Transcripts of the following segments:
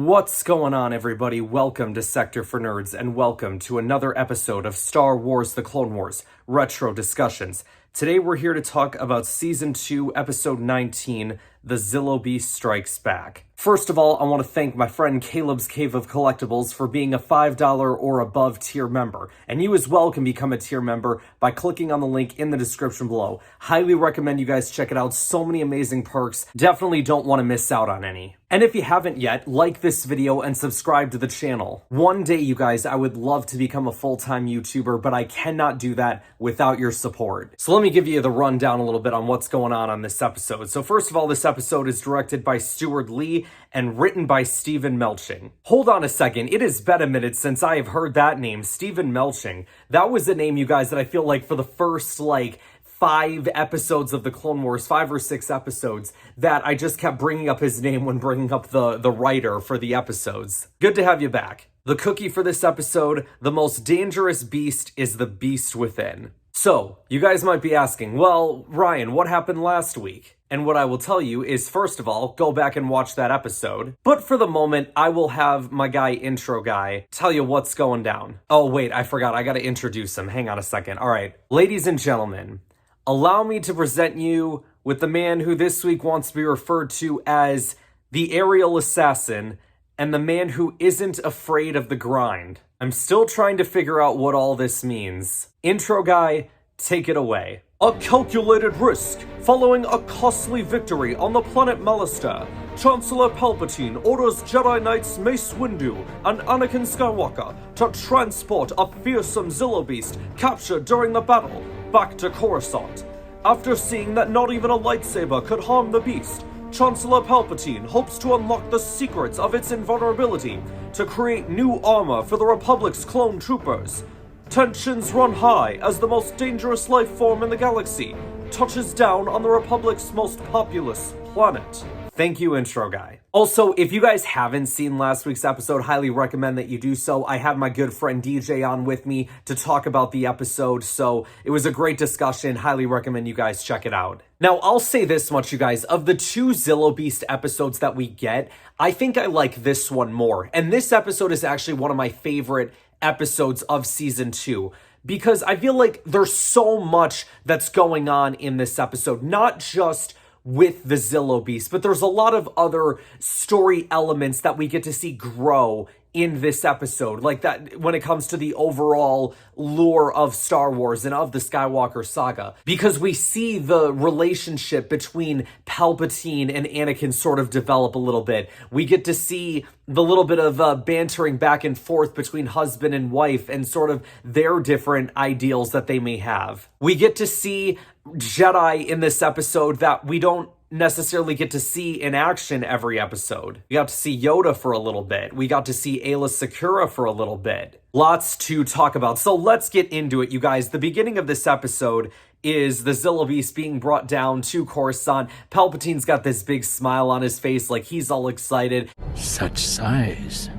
What's going on, everybody? Welcome to Sector for Nerds, and welcome to another episode of Star Wars The Clone Wars Retro Discussions. Today we're here to talk about Season 2, Episode 19, The Zillo Beast Strikes Back. First of all, I want to thank my friend Caleb's Cave of Collectibles for being a $5 or above tier member. And you as well can become a tier member by clicking on the link in the description below. Highly recommend you guys check it out. So many amazing perks. Definitely don't want to miss out on any. And if you haven't yet, like this video and subscribe to the channel. One day, you guys, I would love to become a full-time YouTuber, but I cannot do that without your support. So let me give you the rundown a little bit on what's going on this episode. So first of all, this episode is directed by Stuart Lee and written by Stephen Melching. Hold on a second, it has been a minute since I have heard that name, Stephen Melching. That was a name, you guys, that I feel like for the first, 5 episodes of the Clone Wars, 5 or 6 episodes, that I just kept bringing up his name when bringing up the writer for the episodes. Good to have you back. The cookie for this episode: the most dangerous beast is the beast within. So, you guys might be asking, well, Ryan, what happened last week? And what I will tell you is, first of all, go back and watch that episode. But for the moment, I will have my intro guy, tell you what's going down. Oh, wait, I forgot. I gotta introduce him. Hang on a second. All right. Ladies and gentlemen, allow me to present you with the man who this week wants to be referred to as the aerial assassin and the man who isn't afraid of the grind. I'm still trying to figure out what all this means. Intro guy, take it away. A calculated risk following a costly victory on the planet Malastare. Chancellor Palpatine orders Jedi Knights Mace Windu and Anakin Skywalker to transport a fearsome Zillo Beast captured during the battle back to Coruscant. After seeing that not even a lightsaber could harm the beast, Chancellor Palpatine hopes to unlock the secrets of its invulnerability to create new armor for the Republic's clone troopers. Tensions run high as the most dangerous life form in the galaxy touches down on the Republic's most populous planet. Thank you, intro guy. Also, if you guys haven't seen last week's episode, highly recommend that you do so. I had my good friend DJ on with me to talk about the episode, so it was a great discussion. Highly recommend you guys check it out. Now, I'll say this much, you guys. Of the 2 Zillo Beast episodes that we get, I think I like this one more. And this episode is actually one of my favorite episodes of Season 2. Because I feel like there's so much that's going on in this episode. Not just with the Zillo Beast, but there's a lot of other story elements that we get to see grow in this episode, like that when it comes to the overall lore of Star Wars and of the Skywalker saga, because we see the relationship between Palpatine and Anakin sort of develop a little bit. We get to see the little bit of bantering back and forth between husband and wife and sort of their different ideals that they may have. We get to see Jedi in this episode that we don't necessarily get to see in action every episode. We got to see Yoda for a little bit. We got to see Aayla Secura for a little bit. Lots to talk about. So let's get into it, you guys. The beginning of this episode is the Zillo Beast being brought down to Coruscant. Palpatine's got this big smile on his face, like he's all excited. Such size,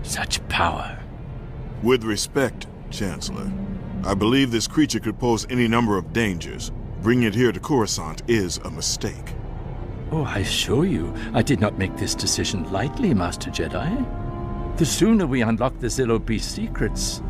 such power. With respect, Chancellor, I believe this creature could pose any number of dangers. Bringing it here to Coruscant is a mistake. Oh, I assure you, I did not make this decision lightly, Master Jedi. The sooner we unlock the Zillo Beast secrets,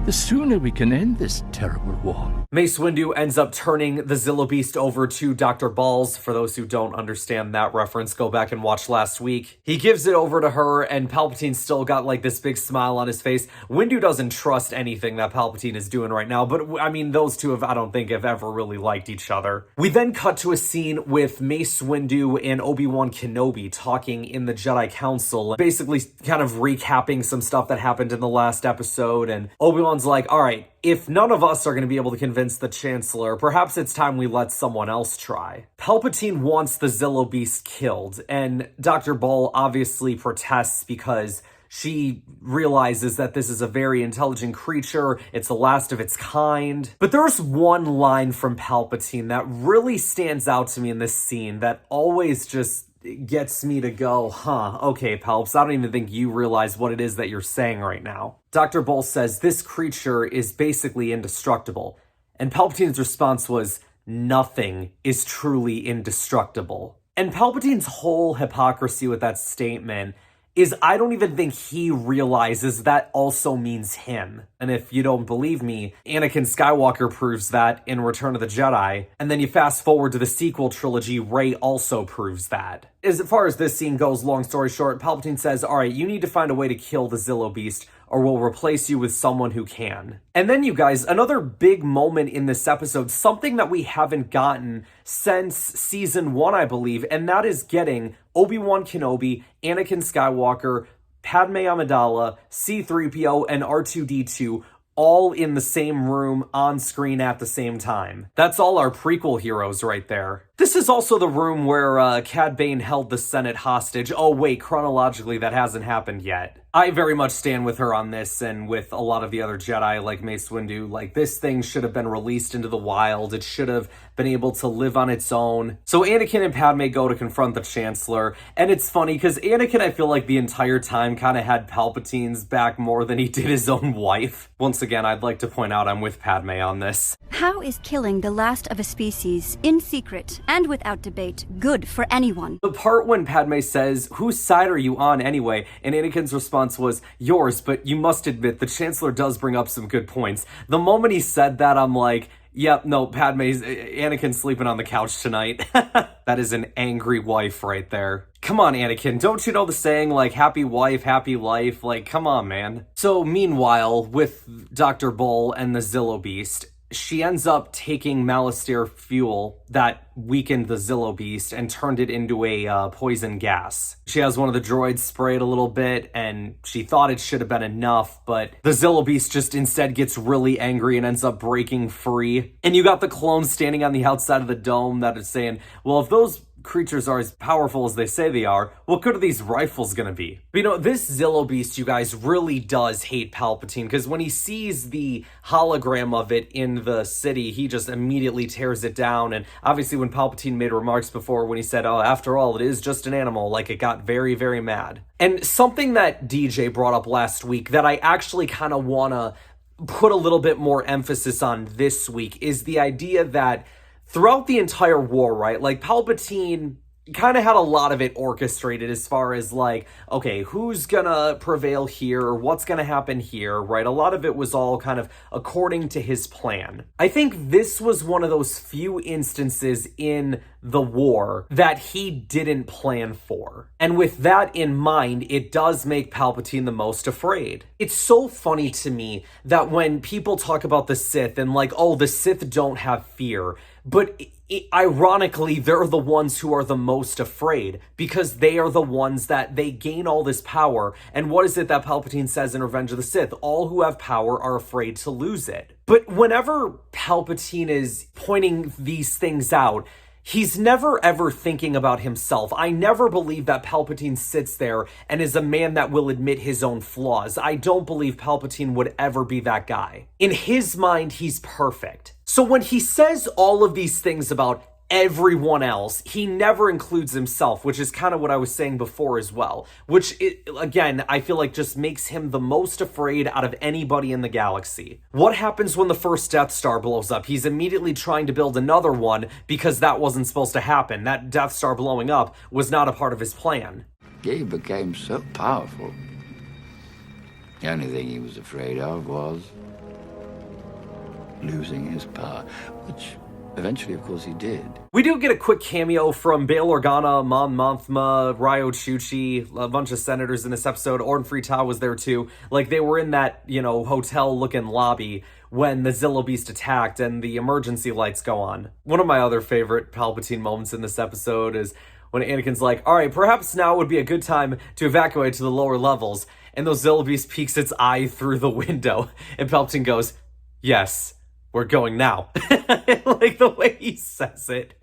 the sooner we can end this terrible war. Mace Windu ends up turning the Zillo Beast over to Dr. Balls. For those who don't understand that reference, go back and watch last week. He gives it over to her, and Palpatine's still got this big smile on his face. Windu doesn't trust anything that Palpatine is doing right now, but I mean, those two I don't think have ever really liked each other. We then cut to a scene with Mace Windu and Obi-Wan Kenobi talking in the Jedi Council, basically kind of recapping some stuff that happened in the last episode, and Obi-Wan's like, all right, if none of us are going to be able to convince the Chancellor, perhaps it's time we let someone else try. Palpatine wants the Zillo Beast killed, and Dr. Ball obviously protests because she realizes that this is a very intelligent creature. It's the last of its kind. But there's one line from Palpatine that really stands out to me in this scene that always just gets me to go, okay, Palps, I don't even think you realize what it is that you're saying right now. Dr. Bull says this creature is basically indestructible. And Palpatine's response was, nothing is truly indestructible. And Palpatine's whole hypocrisy with that statement is I don't even think he realizes that also means him. And if you don't believe me, Anakin Skywalker proves that in Return of the Jedi. And then you fast forward to the sequel trilogy, Rey also proves that. As far as this scene goes, long story short, Palpatine says, all right, you need to find a way to kill the Zillo Beast, or we'll replace you with someone who can. And then, you guys, another big moment in this episode, something that we haven't gotten since season 1, I believe, and that is getting Obi-Wan Kenobi, Anakin Skywalker, Padme Amidala, C-3PO, and R2-D2 all in the same room on screen at the same time. That's all our prequel heroes right there. This is also the room where Cad Bane held the Senate hostage. Oh wait, chronologically that hasn't happened yet. I very much stand with her on this, and with a lot of the other Jedi like Mace Windu. Like, this thing should have been released into the wild. It should have been able to live on its own. So Anakin and Padme go to confront the Chancellor, and it's funny because Anakin, I feel like the entire time kind of had Palpatine's back more than he did his own wife. Once again, I'd like to point out I'm with Padme on this. How is killing the last of a species, in secret and without debate, good for anyone? The part when Padme says, whose side are you on anyway? And Anakin's response was, yours, but you must admit the Chancellor does bring up some good points. The moment he said that, I'm like, yep, no, Anakin's sleeping on the couch tonight. That is an angry wife right there. Come on, Anakin, don't you know the saying, like, happy wife, happy life? Like, come on, man. So, meanwhile, with Dr. Bull and the Zillo Beast, she ends up taking Malastare fuel that weakened the Zillo Beast and turned it into a poison gas. She has one of the droids spray it a little bit, and she thought it should have been enough, but the Zillo Beast just instead gets really angry and ends up breaking free. And you got the clones standing on the outside of the dome that are saying, well, if those creatures are as powerful as they say they are, what good are these rifles gonna be? But, you know, this Zillo Beast, you guys, really does hate Palpatine, because when he sees the hologram of it in the city, he just immediately tears it down. And obviously when Palpatine made remarks before when he said, oh, after all, it is just an animal, like, it got very, very mad. And something that DJ brought up last week that I actually kind of want to put a little bit more emphasis on this week is the idea that throughout the entire war, right, like, Palpatine kind of had a lot of it orchestrated as far as, like, okay, who's gonna prevail here, or what's gonna happen here, right? A lot of it was all kind of according to his plan. I think this was one of those few instances in the war that he didn't plan for. And with that in mind, it does make Palpatine the most afraid. It's so funny to me that when people talk about the Sith and, like, oh, the Sith don't have fear, but ironically, they're the ones who are the most afraid, because they are the ones that they gain all this power. And what is it that Palpatine says in Revenge of the Sith? All who have power are afraid to lose it. But whenever Palpatine is pointing these things out, he's never ever thinking about himself. I never believe that Palpatine sits there and is a man that will admit his own flaws. I don't believe Palpatine would ever be that guy. In his mind, he's perfect. So when he says all of these things about everyone else, he never includes himself, which is kind of what I was saying before as well. Which, again, I feel like just makes him the most afraid out of anybody in the galaxy. What happens when the first Death Star blows up? He's immediately trying to build another one because that wasn't supposed to happen. That Death Star blowing up was not a part of his plan. He became so powerful. The only thing he was afraid of was losing his power, which eventually, of course, he did. We do get a quick cameo from Bail Organa, Mon Mothma, Ryo Chuchi, a bunch of senators in this episode. Orn Free-Taa was there too. Like, they were in that, you know, hotel-looking lobby when the Zillo Beast attacked and the emergency lights go on. One of my other favorite Palpatine moments in this episode is when Anakin's like, all right, perhaps now would be a good time to evacuate to the lower levels. And the Zillo Beast peeks its eye through the window. And Palpatine goes, yes, we're going now. Like the way he says it.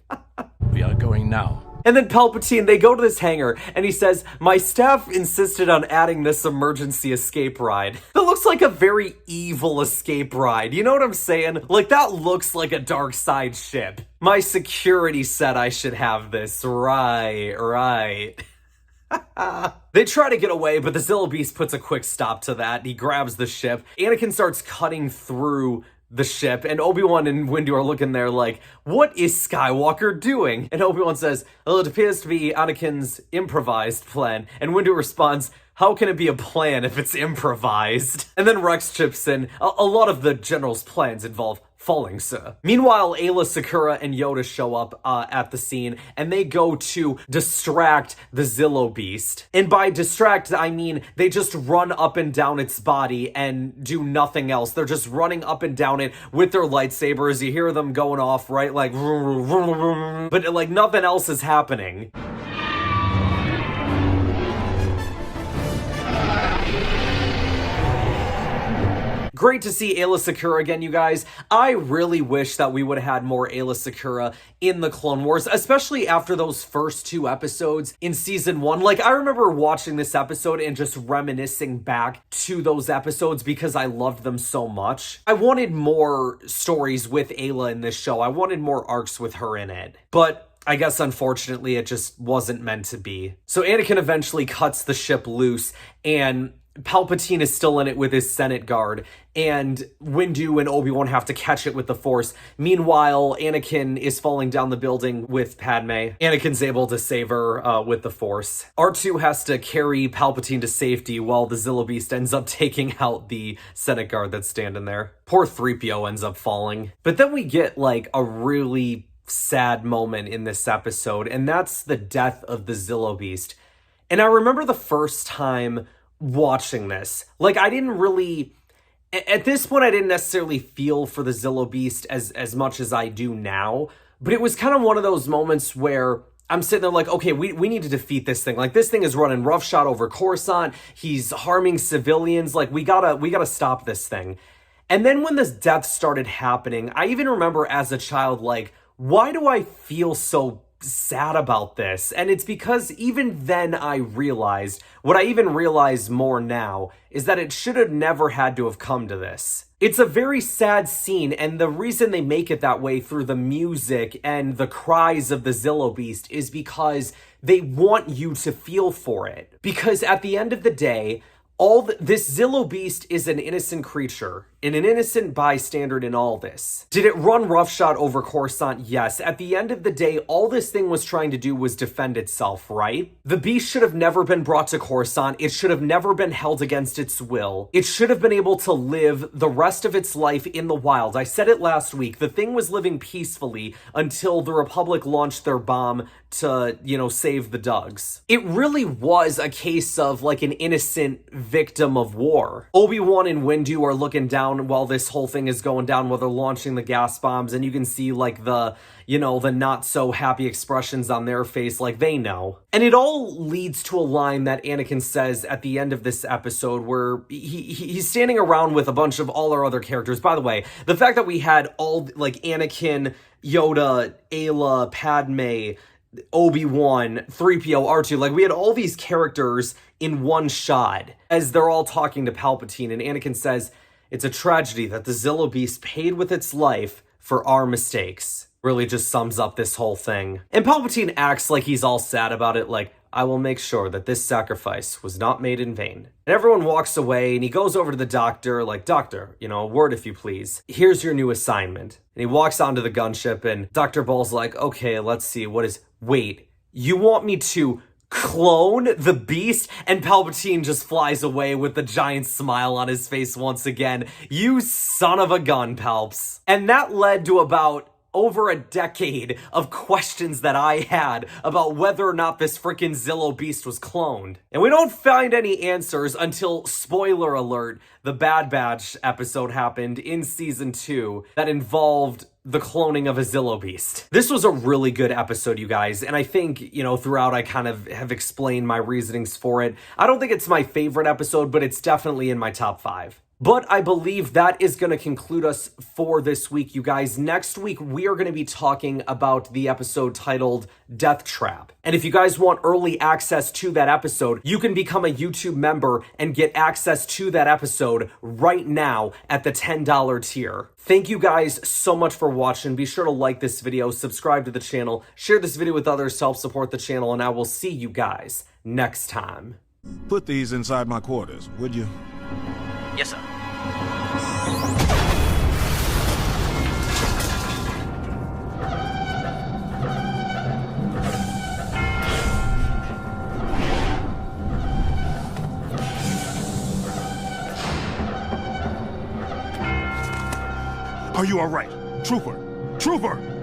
We are going now. And then Palpatine, they go to this hangar, and he says, my staff insisted on adding this emergency escape ride. That looks like a very evil escape ride. You know what I'm saying? Like, that looks like a dark side ship. My security said I should have this. Right. They try to get away, but the Zillo Beast puts a quick stop to that. He grabs the ship. Anakin starts cutting through the ship, and Obi-Wan and Windu are looking there like, what is Skywalker doing? And Obi-Wan says, well, it appears to be Anakin's improvised plan. And Windu responds, how can it be a plan if it's improvised? And then Rex chips in, a lot of the General's plans involve falling, sir. Meanwhile, Aayla Secura and Yoda show up at the scene, and they go to distract the Zillo Beast. And by distract, I mean they just run up and down its body and do nothing else. They're just running up and down it with their lightsabers. You hear them going off, right? Like, but like nothing else is happening. Great to see Aayla Secura again, you guys. I really wish that we would have had more Aayla Secura in the Clone Wars, especially after those first 2 episodes in season 1. Like, I remember watching this episode and just reminiscing back to those episodes because I loved them so much. I wanted more stories with Aayla in this show. I wanted more arcs with her in it. But I guess unfortunately it just wasn't meant to be. So Anakin eventually cuts the ship loose, and Palpatine is still in it with his Senate guard, and Windu and Obi-Wan have to catch it with the Force. Meanwhile, Anakin is falling down the building with Padme. Anakin's able to save her with the Force. R2 has to carry Palpatine to safety while the Zillo Beast ends up taking out the Senate guard that's standing there. Poor 3PO ends up falling. But then we get like a really sad moment in this episode, and that's the death of the Zillo Beast. And I remember the first time watching this, like, I didn't really, at this point, I didn't necessarily feel for the Zillo Beast as much as I do now, but it was kind of one of those moments where I'm sitting there like, okay, we need to defeat this thing. Like, this thing is running roughshod over Coruscant. He's harming civilians. Like, we gotta stop this thing. And then when this death started happening, I even remember as a child, like, why do I feel so sad about this? And it's because even then I realized, what I even realize more now, is that it should have never had to have come to this. It's a very sad scene, and the reason they make it that way through the music and the cries of the Zillo Beast is because they want you to feel for it. Because at the end of the day, this Zillo Beast is an innocent creature, and an innocent bystander in all this. Did it run roughshod over Coruscant? Yes. At the end of the day, all this thing was trying to do was defend itself, right? The beast should have never been brought to Coruscant. It should have never been held against its will. It should have been able to live the rest of its life in the wild. I said it last week. The thing was living peacefully until the Republic launched their bomb to, save the Dugs. It really was a case of like an innocent victim of war. Obi-Wan and Windu are looking down while this whole thing is going down, while they're launching the gas bombs, and you can see like the not so happy expressions on their face, like they know. And it all leads to a line that Anakin says at the end of this episode where he's standing around with a bunch of all our other characters. By the way, the fact that we had all like Anakin, Yoda, Aayla, Padme, Obi-Wan, 3PO, R2, like we had all these characters in one shot as they're all talking to Palpatine, and Anakin says, it's a tragedy that the Zillo Beast paid with its life for our mistakes. Really just sums up this whole thing. And Palpatine acts like he's all sad about it, like, I will make sure that this sacrifice was not made in vain. And everyone walks away, and he goes over to the doctor, like, Doctor, a word if you please. Here's your new assignment. And he walks onto the gunship, and Dr. Ball's like, okay, let's see, wait, you want me to clone the beast? And Palpatine just flies away with the giant smile on his face once again. You son of a gun, Palps. And that led to about over a decade of questions that I had about whether or not this freaking Zillo Beast was cloned. And we don't find any answers until, spoiler alert, the Bad Batch episode happened in season 2 that involved the cloning of a Zillo Beast. This was a really good episode, you guys, and I think, throughout I kind of have explained my reasonings for it. I don't think it's my favorite episode, but it's definitely in my top 5. But I believe that is going to conclude us for this week, you guys. Next week, we are going to be talking about the episode titled Death Trap. And if you guys want early access to that episode, you can become a YouTube member and get access to that episode right now at the $10 tier. Thank you guys so much for watching. Be sure to like this video, subscribe to the channel, share this video with others to help support the channel, and I will see you guys next time. Put these inside my quarters, would you? Yes, sir. Are you all right? Trooper! Trooper!